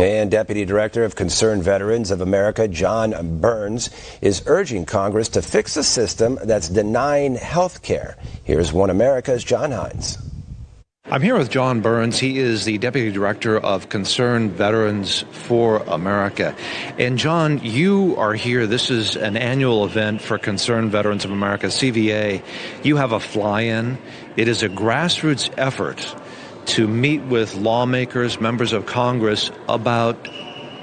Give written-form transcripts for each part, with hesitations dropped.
And Deputy Director of Concerned Veterans of America, John Byrnes, is urging Congress to fix a system that's denying health care. Here's One America's John Hines. I'm here with John Byrnes. He is the Deputy Director of Concerned Veterans for America. And John, you are here. This is an annual event for Concerned Veterans of America, CVA. You have a fly-in. It is a grassroots effort to meet with lawmakers, members of Congress about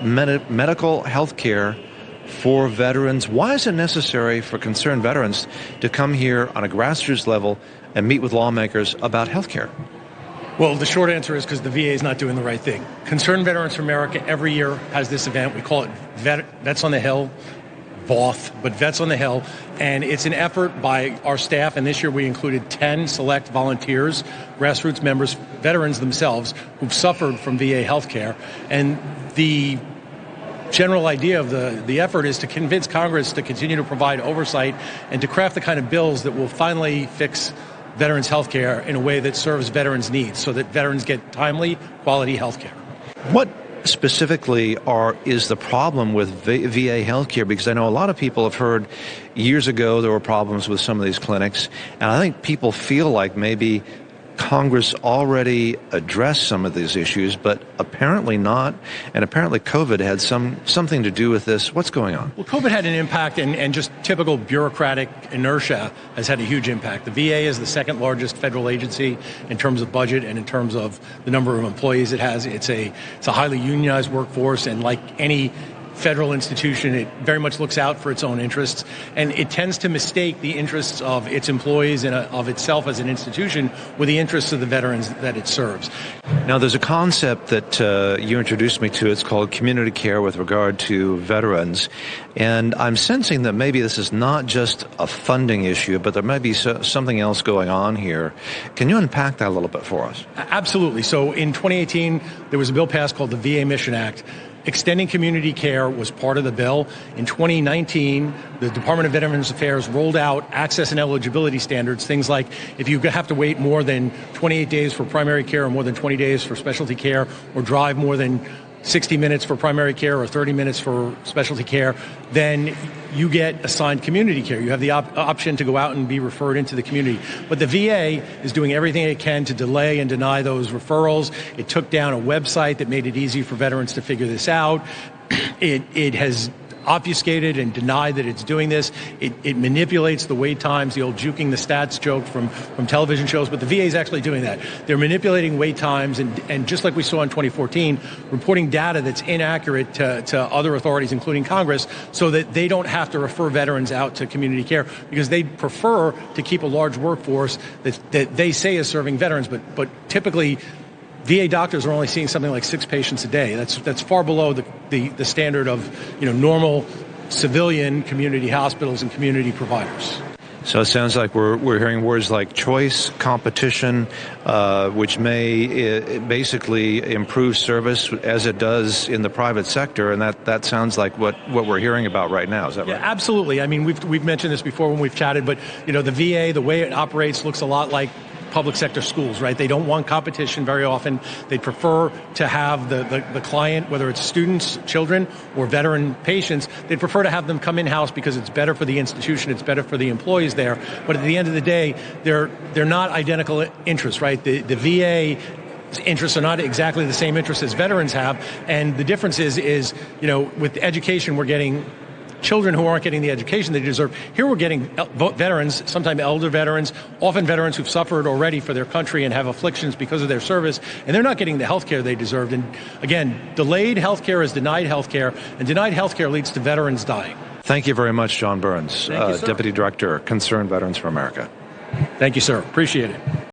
medical health care for veterans. Why is it necessary for concerned veterans to come here on a grassroots level and meet with lawmakers about health care? Well, the short answer is because the VA is not doing the right thing. Concerned Veterans for America every year has this event. We call it Vets on the Hill, VOTH, but Vets on the Hill. And it's an effort by our staff, and this year we included 10 select volunteers, grassroots members, veterans themselves, who've suffered from VA health care. And the general idea of the effort is to convince Congress to continue to provide oversight and to craft the kind of bills that will finally fix veterans health care in a way that serves veterans' needs so that veterans get timely, quality health care. What specifically is the problem with VA health care? Because I know a lot of people have heard years ago there were problems with some of these clinics, and I think people feel like maybe Congress already addressed some of these issues, but apparently not, and apparently COVID had something to do with this. What's going on? Well, COVID had an impact, and just typical bureaucratic inertia has had a huge impact. The VA is the second largest federal agency in terms of budget and in terms of the number of employees it has. It's a highly unionized workforce, and like any federal institution, it very much looks out for its own interests, and it tends to mistake the interests of its employees and of itself as an institution with the interests of the veterans that it serves. Now, there's a concept that you introduced me to. It's called community care with regard to veterans, and I'm sensing that maybe this is not just a funding issue, but there might be something else going on here. Can you unpack that a little bit for us? Absolutely. So in 2018, there was a bill passed called the VA Mission Act. Extending community care was part of the bill. In 2019, the Department of Veterans Affairs rolled out access and eligibility standards, things like if you have to wait more than 28 days for primary care or more than 20 days for specialty care, or drive more than 60 minutes for primary care or 30 minutes for specialty care, then you get assigned community care. You have the option to go out and be referred into the community. But the VA is doing everything it can to delay and deny those referrals. It took down a website that made it easy for veterans to figure this out. It has obfuscated and denied that it's doing this. It manipulates the wait times, the old juking the stats joke from television shows, but the VA is actually doing that. They're manipulating wait times, and just like we saw in 2014, reporting data that's inaccurate to other authorities, including Congress, so that they don't have to refer veterans out to community care, because they prefer to keep a large workforce that they say is serving veterans, but typically VA doctors are only seeing something like 6 patients a day. That's far below the standard of normal civilian community hospitals and community providers. So it sounds like we're hearing words like choice, competition, which may basically improve service as it does in the private sector, and that sounds like what we're hearing about right now. Is that right? Yeah, absolutely. I mean, we've mentioned this before when we've chatted, but the VA, the way it operates looks a lot like public sector schools, right? They don't want competition very often. They prefer to have the client, whether it's students, children, or veteran patients, they prefer to have them come in-house because it's better for the institution, it's better for the employees there. But at the end of the day, they're not identical interests, right? The VA interests are not exactly the same interests as veterans have, and the difference is with education, we're getting children who aren't getting the education they deserve. Here we're getting veterans, sometimes elder veterans, often veterans who've suffered already for their country and have afflictions because of their service, and they're not getting the health care they deserved. And again, delayed health care is denied health care, and denied health care leads to veterans dying. Thank you very much, John Byrnes, Thank you, sir. Deputy Director, Concerned Veterans for America. Thank you, sir. Appreciate it.